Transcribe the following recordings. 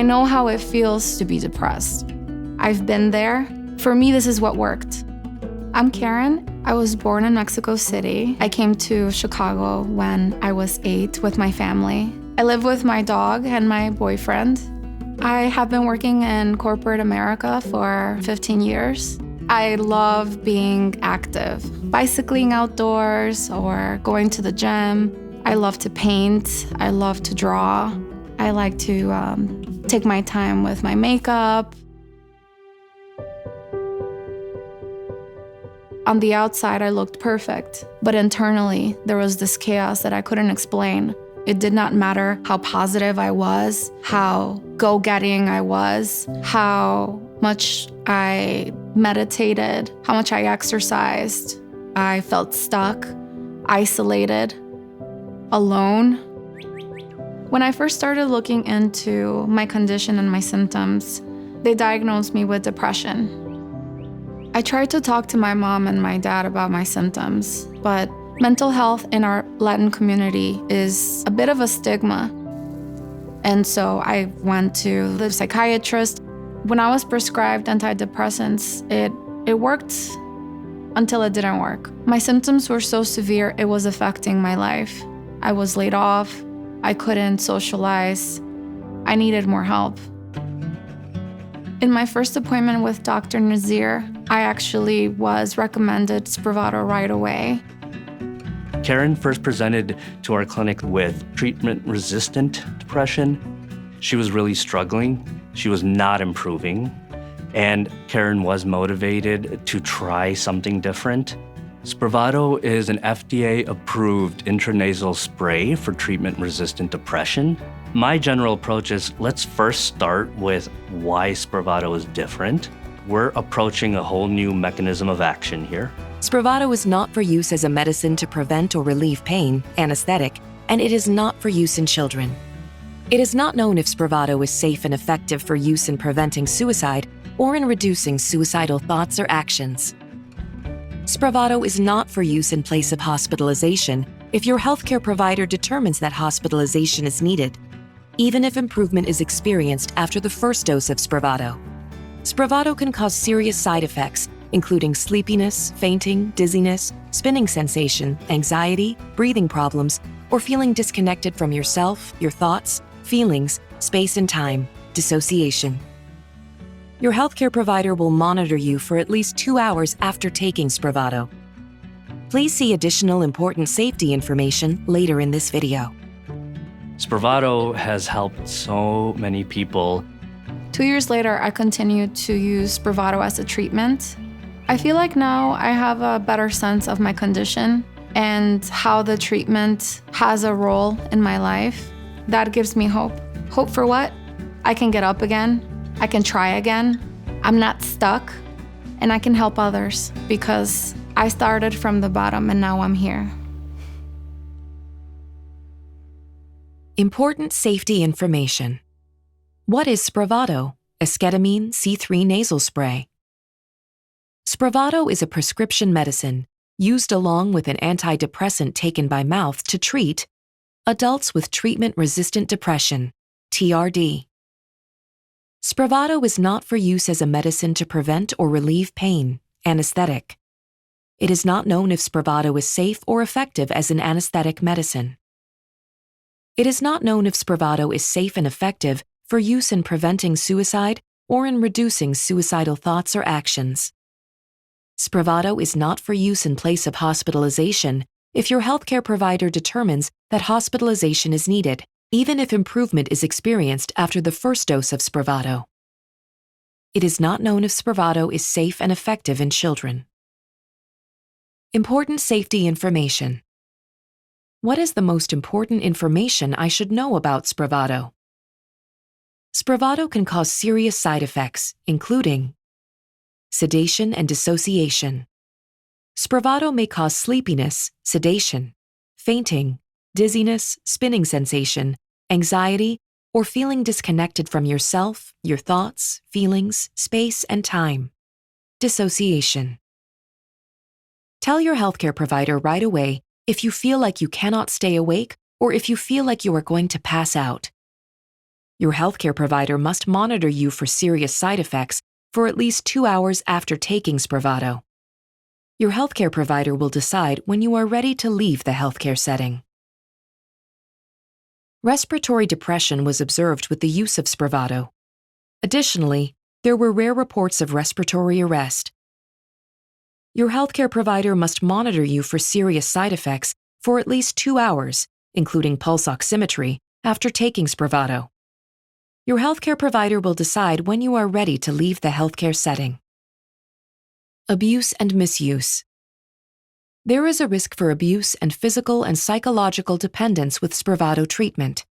I know how it feels to be depressed. I've been there. For me, this is what worked. I'm Karen. I was born in Mexico City. I came to Chicago when I was 8 with my family. I live with my dog and my boyfriend. I have been working in corporate America for 15 years. I love being active, bicycling outdoors or going to the gym. I love to paint. I love to draw. I like to take my time with my makeup. On the outside, I looked perfect, but internally, there was this chaos that I couldn't explain. It did not matter how positive I was, how go-getting I was, how much I meditated, how much I exercised. I felt stuck, isolated, alone. When I first started looking into my condition and my symptoms, they diagnosed me with depression. I tried to talk to my mom and my dad about my symptoms, but mental health in our Latin community is a bit of a stigma. And so I went to the psychiatrist. When I was prescribed antidepressants, it worked until it didn't work. My symptoms were so severe, it was affecting my life. I was laid off. I couldn't socialize. I needed more help. In my first appointment with Dr. Nazir, I actually was recommended SPRAVATO right away. Karen first presented to our clinic with treatment-resistant depression. She was really struggling. She was not improving. And Karen was motivated to try something different. SPRAVATO is an FDA-approved intranasal spray for treatment-resistant depression. My general approach is, let's first start with why SPRAVATO is different. We're approaching a whole new mechanism of action here. SPRAVATO is not for use as a medicine to prevent or relieve pain, anesthetic, and it is not for use in children. It is not known if SPRAVATO is safe and effective for use in preventing suicide or in reducing suicidal thoughts or actions. SPRAVATO is not for use in place of hospitalization if your healthcare provider determines that hospitalization is needed, even if improvement is experienced after the first dose of SPRAVATO. SPRAVATO can cause serious side effects, including sleepiness, fainting, dizziness, spinning sensation, anxiety, breathing problems, or feeling disconnected from yourself, your thoughts, feelings, space and time, dissociation. Your healthcare provider will monitor you for at least 2 hours after taking SPRAVATO. Please see additional important safety information later in this video. SPRAVATO has helped so many people. 2 years later, I continued to use SPRAVATO as a treatment. I feel like now I have a better sense of my condition and how the treatment has a role in my life. That gives me hope. Hope for what? I can get up again. I can try again. I'm not stuck, and I can help others because I started from the bottom and now I'm here. Important safety information. What is SPRAVATO, esketamine C3 nasal spray? SPRAVATO is a prescription medicine used along with an antidepressant taken by mouth to treat adults with treatment-resistant depression, TRD. SPRAVATO is not for use as a medicine to prevent or relieve pain, anesthetic. It is not known if SPRAVATO is safe or effective as an anesthetic medicine. It is not known if SPRAVATO is safe and effective for use in preventing suicide or in reducing suicidal thoughts or actions. SPRAVATO is not for use in place of hospitalization if your healthcare provider determines that hospitalization is needed, even if improvement is experienced after the first dose of SPRAVATO. It is not known if SPRAVATO is safe and effective in children. Important safety information. What is the most important information I should know about SPRAVATO? SPRAVATO can cause serious side effects, including sedation and dissociation. SPRAVATO may cause sleepiness, sedation, fainting, dizziness, spinning sensation, anxiety, or feeling disconnected from yourself, your thoughts, feelings, space, and time. Dissociation. Tell your healthcare provider right away if you feel like you cannot stay awake or if you feel like you are going to pass out. Your healthcare provider must monitor you for serious side effects for at least 2 hours after taking SPRAVATO. Your healthcare provider will decide when you are ready to leave the healthcare setting. Respiratory depression was observed with the use of SPRAVATO. Additionally, there were rare reports of respiratory arrest. Your healthcare provider must monitor you for serious side effects for at least 2 hours, including pulse oximetry, after taking SPRAVATO. Your healthcare provider will decide when you are ready to leave the healthcare setting. Abuse and misuse. There is a risk for abuse and physical and psychological dependence with SPRAVATO treatment.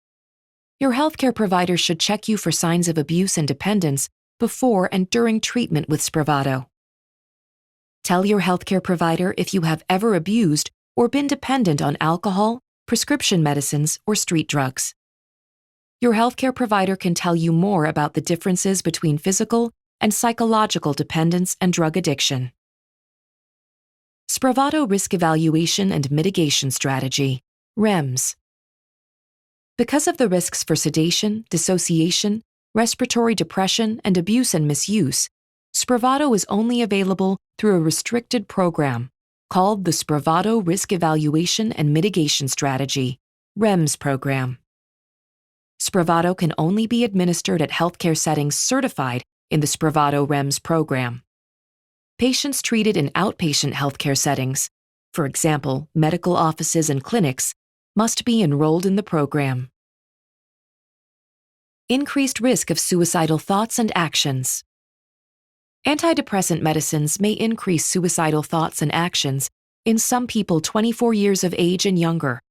Your healthcare provider should check you for signs of abuse and dependence before and during treatment with SPRAVATO. Tell your healthcare provider if you have ever abused or been dependent on alcohol, prescription medicines, or street drugs. Your healthcare provider can tell you more about the differences between physical and psychological dependence and drug addiction. SPRAVATO Risk Evaluation and Mitigation Strategy, REMS. Because of the risks for sedation, dissociation, respiratory depression, and abuse and misuse, SPRAVATO is only available through a restricted program called the SPRAVATO Risk Evaluation and Mitigation Strategy, REMS program. SPRAVATO can only be administered at healthcare settings certified in the SPRAVATO REMS program. Patients treated in outpatient healthcare settings, for example, medical offices and clinics, must be enrolled in the program. Increased risk of suicidal thoughts and actions. Antidepressant medicines may increase suicidal thoughts and actions in some people 24 years of age and younger,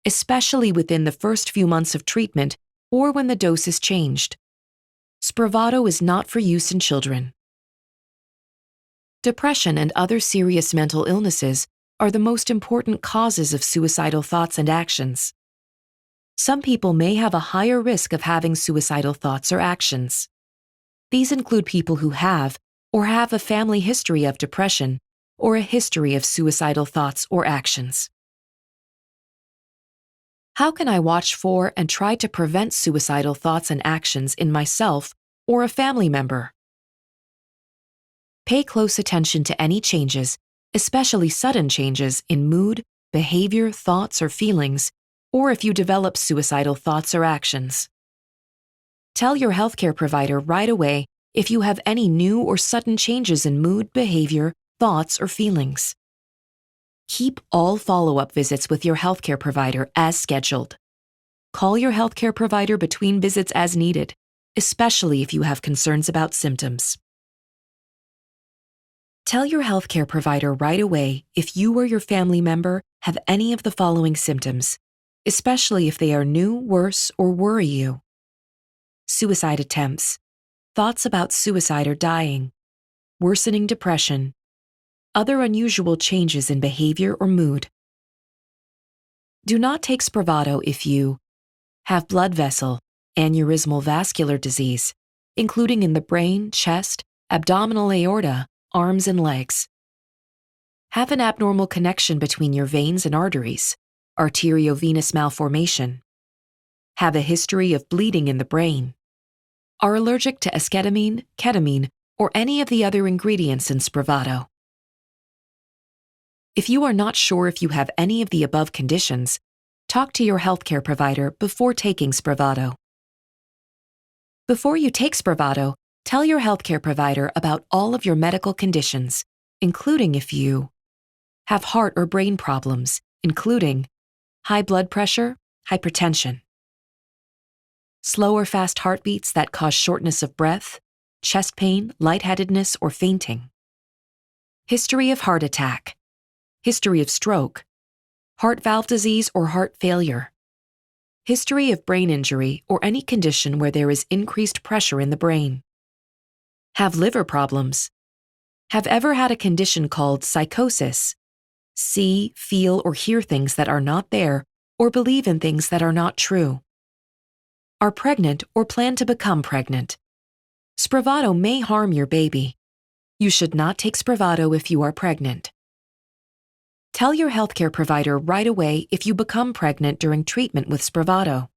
especially within the first few months of treatment or when the dose is changed. SPRAVATO is not for use in children. Depression and other serious mental illnesses are the most important causes of suicidal thoughts and actions. Some people may have a higher risk of having suicidal thoughts or actions. These include people who have or have a family history of depression or a history of suicidal thoughts or actions. How can I watch for and try to prevent suicidal thoughts and actions in myself or a family member? Pay close attention to any changes, especially sudden changes in mood, behavior, thoughts, or feelings, or if you develop suicidal thoughts or actions. Tell your healthcare provider right away if you have any new or sudden changes in mood, behavior, thoughts, or feelings. Keep all follow-up visits with your healthcare provider as scheduled. Call your healthcare provider between visits as needed, especially if you have concerns about symptoms. Tell your healthcare provider right away if you or your family member have any of the following symptoms, especially if they are new, worse, or worry you. Suicide attempts, thoughts about suicide or dying, worsening depression, other unusual changes in behavior or mood. Do not take SPRAVATO if you have blood vessel, aneurysmal vascular disease, including in the brain, chest, abdominal aorta, arms and legs. Have an abnormal connection between your veins and arteries, arteriovenous malformation. Have a history of bleeding in the brain. Are allergic to esketamine, ketamine, or any of the other ingredients in SPRAVATO. If you are not sure if you have any of the above conditions, talk to your healthcare provider before taking SPRAVATO. Before you take SPRAVATO, tell your healthcare provider about all of your medical conditions, including if you have heart or brain problems, including high blood pressure, hypertension, slow or fast heartbeats that cause shortness of breath, chest pain, lightheadedness, or fainting, history of heart attack, history of stroke, heart valve disease or heart failure, history of brain injury or any condition where there is increased pressure in the brain, have liver problems, have ever had a condition called psychosis, see, feel, or hear things that are not there, or believe in things that are not true, are pregnant or plan to become pregnant. SPRAVATO may harm your baby. You should not take SPRAVATO if you are pregnant. Tell your healthcare provider right away if you become pregnant during treatment with SPRAVATO.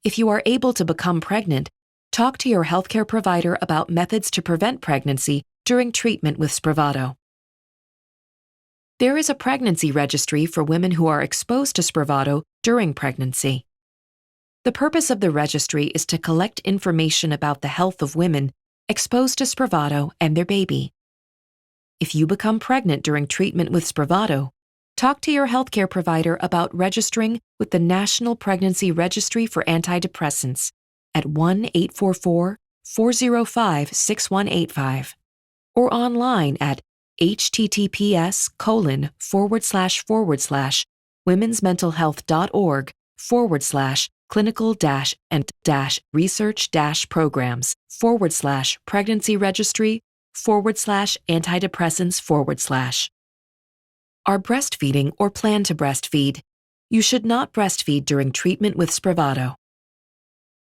If you are able to become pregnant, talk to your healthcare provider about methods to prevent pregnancy during treatment with SPRAVATO. There is a pregnancy registry for women who are exposed to SPRAVATO during pregnancy. The purpose of the registry is to collect information about the health of women exposed to SPRAVATO and their baby. If you become pregnant during treatment with SPRAVATO, talk to your healthcare provider about registering with the National Pregnancy Registry for Antidepressants at 1-844-405-6185 or online at https://womensmentalhealth.org/clinical-and-research-programs/antidepressants/. Are breastfeeding or plan to breastfeed? You should not breastfeed during treatment with SPRAVATO.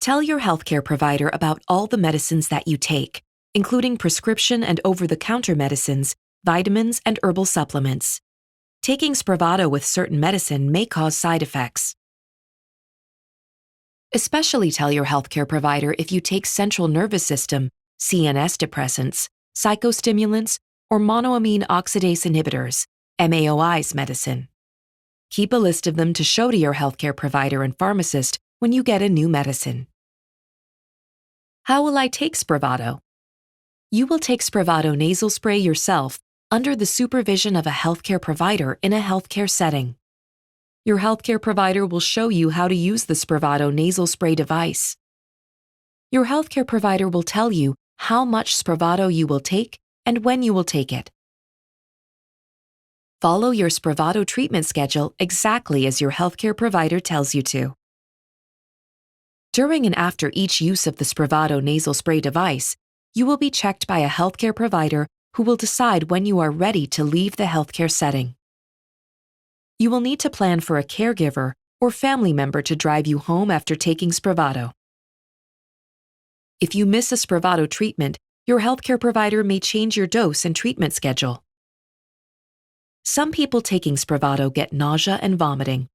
Tell your healthcare provider about all the medicines that you take, including prescription and over-the-counter medicines, vitamins, and herbal supplements. Taking SPRAVATO with certain medicine may cause side effects. Especially tell your healthcare provider if you take central nervous system, CNS depressants, psychostimulants, or monoamine oxidase inhibitors, MAOIs medicine. Keep a list of them to show to your healthcare provider and pharmacist when you get a new medicine. How will I take SPRAVATO? You will take SPRAVATO nasal spray yourself under the supervision of a healthcare provider in a healthcare setting. Your healthcare provider will show you how to use the SPRAVATO nasal spray device. Your healthcare provider will tell you how much SPRAVATO you will take and when you will take it. Follow your SPRAVATO treatment schedule exactly as your healthcare provider tells you to. During and after each use of the SPRAVATO nasal spray device, you will be checked by a healthcare provider who will decide when you are ready to leave the healthcare setting. You will need to plan for a caregiver or family member to drive you home after taking SPRAVATO. If you miss a SPRAVATO treatment, your healthcare provider may change your dose and treatment schedule. Some people taking SPRAVATO get nausea and vomiting.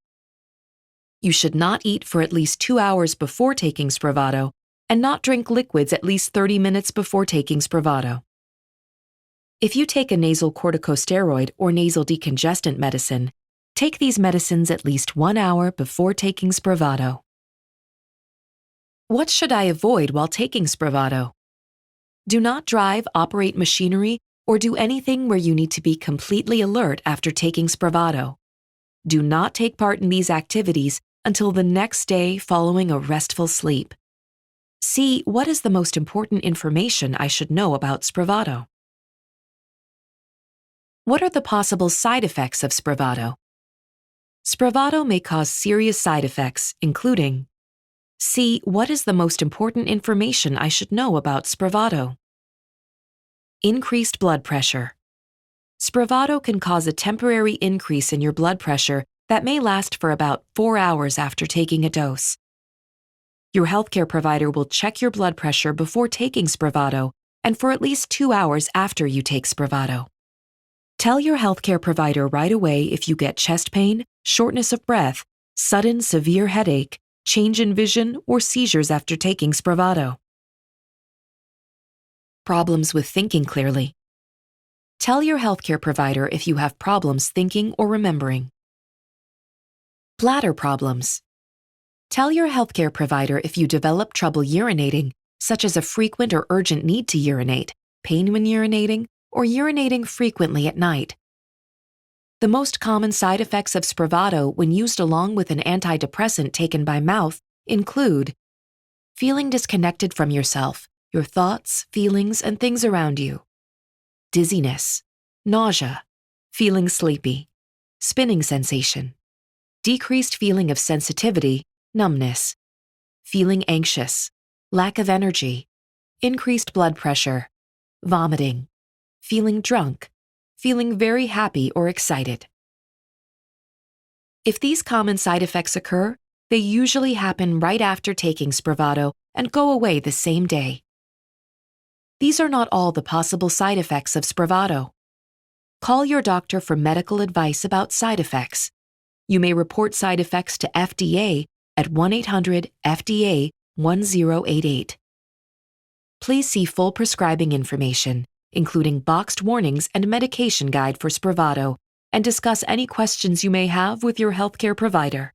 You should not eat for at least 2 hours before taking SPRAVATO and not drink liquids at least 30 minutes before taking SPRAVATO. If you take a nasal corticosteroid or nasal decongestant medicine, take these medicines at least 1 hour before taking SPRAVATO. What should I avoid while taking SPRAVATO? Do not drive, operate machinery, or do anything where you need to be completely alert after taking SPRAVATO. Do not take part in these activities until the next day following a restful sleep. See what is the most important information I should know about SPRAVATO. What are the possible side effects of SPRAVATO? SPRAVATO may cause serious side effects, including: see what is the most important information I should know about SPRAVATO. Increased blood pressure. SPRAVATO can cause a temporary increase in your blood pressure that may last for about 4 hours after taking a dose. Your healthcare provider will check your blood pressure before taking SPRAVATO and for at least 2 hours after you take SPRAVATO. Tell your healthcare provider right away if you get chest pain, shortness of breath, sudden severe headache, change in vision, or seizures after taking SPRAVATO. Problems with thinking clearly. Tell your healthcare provider if you have problems thinking or remembering. Bladder problems. Tell your healthcare provider if you develop trouble urinating, such as a frequent or urgent need to urinate, pain when urinating, or urinating frequently at night. The most common side effects of SPRAVATO when used along with an antidepressant taken by mouth include feeling disconnected from yourself, your thoughts, feelings, and things around you, dizziness, nausea, feeling sleepy, spinning sensation, decreased feeling of sensitivity, numbness, feeling anxious, lack of energy, increased blood pressure, vomiting, feeling drunk, feeling very happy or excited. If these common side effects occur, they usually happen right after taking SPRAVATO and go away the same day. These are not all the possible side effects of SPRAVATO. Call your doctor for medical advice about side effects. You may report side effects to FDA at 1-800-FDA-1088. Please see full prescribing information, including boxed warnings and medication guide for SPRAVATO, and discuss any questions you may have with your healthcare provider.